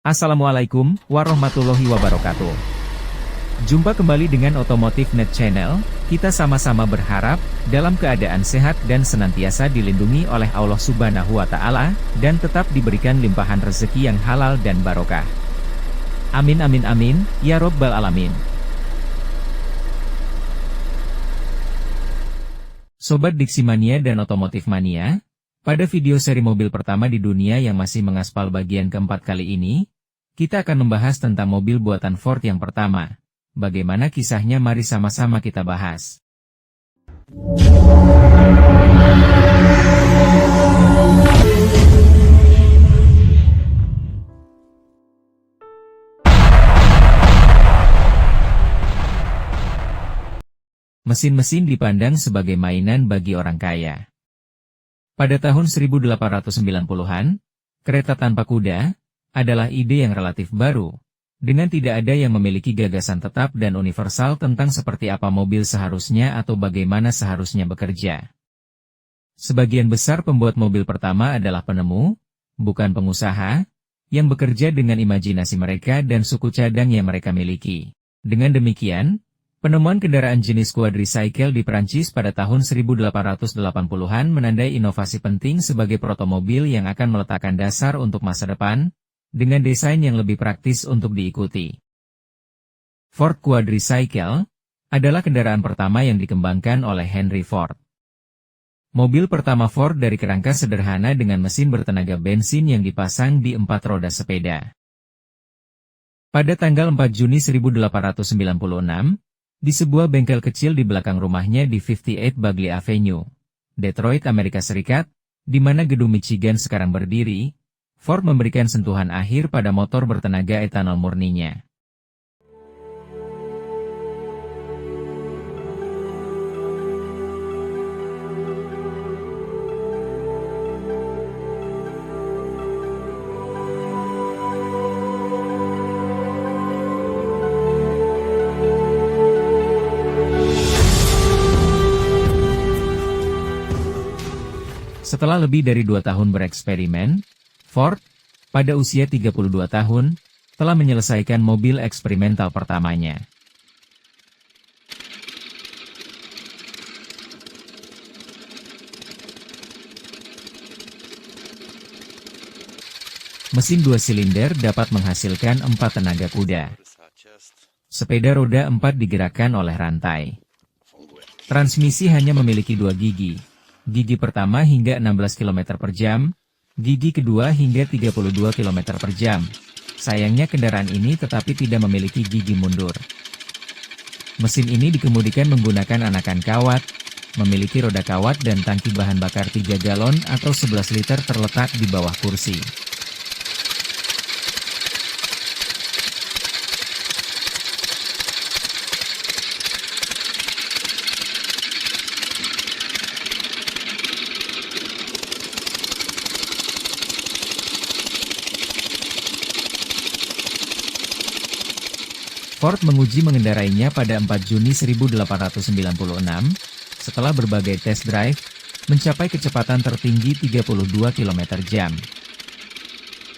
Assalamualaikum warahmatullahi wabarakatuh. Jumpa kembali dengan Otomotif Net Channel. Kita sama-sama berharap dalam keadaan sehat dan senantiasa dilindungi oleh Allah Subhanahu wa Ta'ala, dan tetap diberikan limpahan rezeki yang halal dan barokah. Amin amin amin ya Robbal Alamin. Sobat Diksi Mania dan Otomotif Mania, pada video seri mobil pertama di dunia yang masih mengaspal bagian keempat kali ini, kita akan membahas tentang mobil buatan Ford yang pertama. Bagaimana kisahnya, mari sama-sama kita bahas. Mesin-mesin dipandang sebagai mainan bagi orang kaya. Pada tahun 1890-an, kereta tanpa kuda adalah ide yang relatif baru, dengan tidak ada yang memiliki gagasan tetap dan universal tentang seperti apa mobil seharusnya atau bagaimana seharusnya bekerja. Sebagian besar pembuat mobil pertama adalah penemu, bukan pengusaha, yang bekerja dengan imajinasi mereka dan suku cadang yang mereka miliki. Dengan demikian, penemuan kendaraan jenis quadricycle di Prancis pada tahun 1880-an menandai inovasi penting sebagai protomobil yang akan meletakkan dasar untuk masa depan, dengan desain yang lebih praktis untuk diikuti. Ford Quadricycle adalah kendaraan pertama yang dikembangkan oleh Henry Ford. Mobil pertama Ford dari kerangka sederhana dengan mesin bertenaga bensin yang dipasang di 4 roda sepeda. Pada tanggal 4 Juni 1896, di sebuah bengkel kecil di belakang rumahnya di 58 Bagley Avenue, Detroit, Amerika Serikat, di mana gedung Michigan sekarang berdiri, Ford memberikan sentuhan akhir pada motor bertenaga etanol murninya. Setelah lebih dari 2 tahun bereksperimen, Ford, pada usia 32 tahun, telah menyelesaikan mobil eksperimental pertamanya. Mesin 2 silinder dapat menghasilkan 4 tenaga kuda. Sepeda roda 4 digerakkan oleh rantai. Transmisi hanya memiliki 2 gigi. Gigi pertama hingga 16 km per jam, gigi kedua hingga 32 km per jam. Sayangnya kendaraan ini tetapi tidak memiliki gigi mundur. Mesin ini dikemudikan menggunakan anakan kawat, memiliki roda kawat dan tangki bahan bakar 3 galon atau 11 liter terletak di bawah kursi. Ford menguji mengendarainya pada 4 Juni 1896, setelah berbagai test drive, mencapai kecepatan tertinggi 32 km/jam.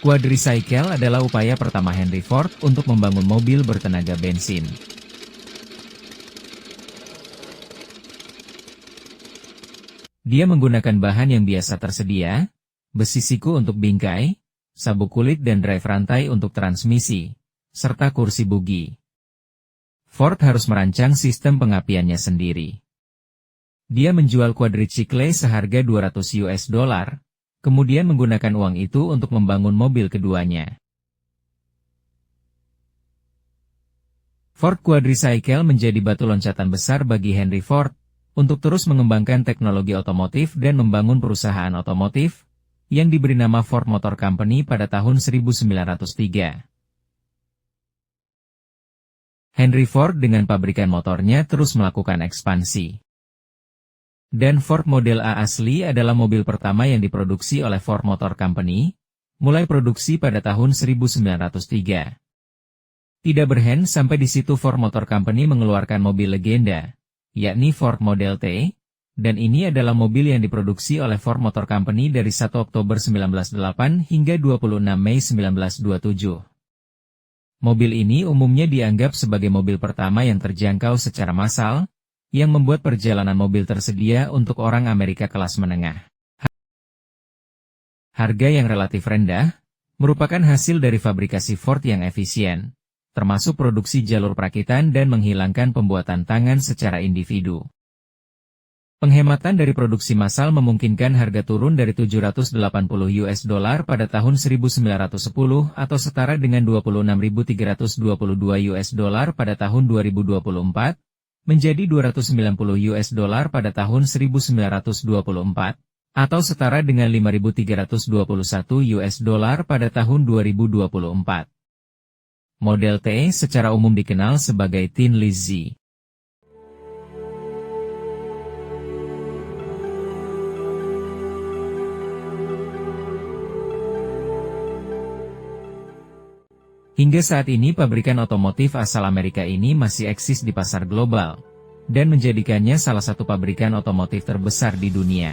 Quadricycle adalah upaya pertama Henry Ford untuk membangun mobil bertenaga bensin. Dia menggunakan bahan yang biasa tersedia, besi siku untuk bingkai, sabuk kulit dan drive rantai untuk transmisi, serta kursi bugi. Ford harus merancang sistem pengapiannya sendiri. Dia menjual quadricycle seharga $200, kemudian menggunakan uang itu untuk membangun mobil keduanya. Ford Quadricycle menjadi batu loncatan besar bagi Henry Ford, untuk terus mengembangkan teknologi otomotif dan membangun perusahaan otomotif, yang diberi nama Ford Motor Company pada tahun 1903. Henry Ford dengan pabrikan motornya terus melakukan ekspansi. Dan Ford Model A asli adalah mobil pertama yang diproduksi oleh Ford Motor Company, mulai produksi pada tahun 1903. Tidak berhenti sampai di situ, Ford Motor Company mengeluarkan mobil legenda, yakni Ford Model T, dan ini adalah mobil yang diproduksi oleh Ford Motor Company dari 1 Oktober 1908 hingga 26 Mei 1927. Mobil ini umumnya dianggap sebagai mobil pertama yang terjangkau secara massal, yang membuat perjalanan mobil tersedia untuk orang Amerika kelas menengah. Harga yang relatif rendah, merupakan hasil dari fabrikasi Ford yang efisien, termasuk produksi jalur perakitan dan menghilangkan pembuatan tangan secara individu. Penghematan dari produksi massal memungkinkan harga turun dari $780 pada tahun 1910 atau setara dengan $26.322 pada tahun 2024, menjadi $290 pada tahun 1924, atau setara dengan $5.321 pada tahun 2024. Model T secara umum dikenal sebagai Tin Lizzy. Hingga saat ini pabrikan otomotif asal Amerika ini masih eksis di pasar global, dan menjadikannya salah satu pabrikan otomotif terbesar di dunia.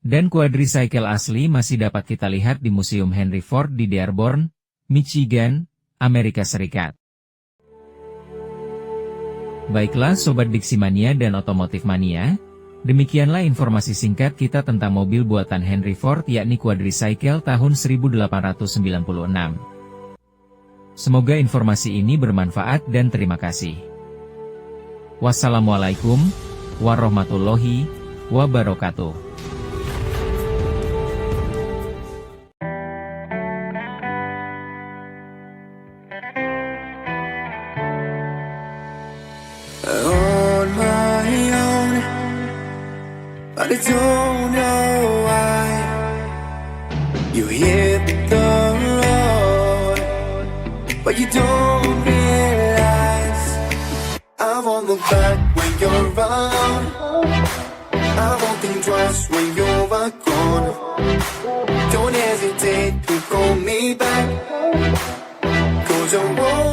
Dan quadricycle asli masih dapat kita lihat di Museum Henry Ford di Dearborn, Michigan, Amerika Serikat. Baiklah Sobat Diksimania dan Otomotif Mania, demikianlah informasi singkat kita tentang mobil buatan Henry Ford yakni quadricycle tahun 1896. Semoga informasi ini bermanfaat dan terima kasih. Wassalamualaikum warahmatullahi wabarakatuh. On my own, but I don't know why you hit the road, but you don't realize I won't look back when you're around. I won't think twice when you're gone. Don't hesitate to call me back, 'cause I won't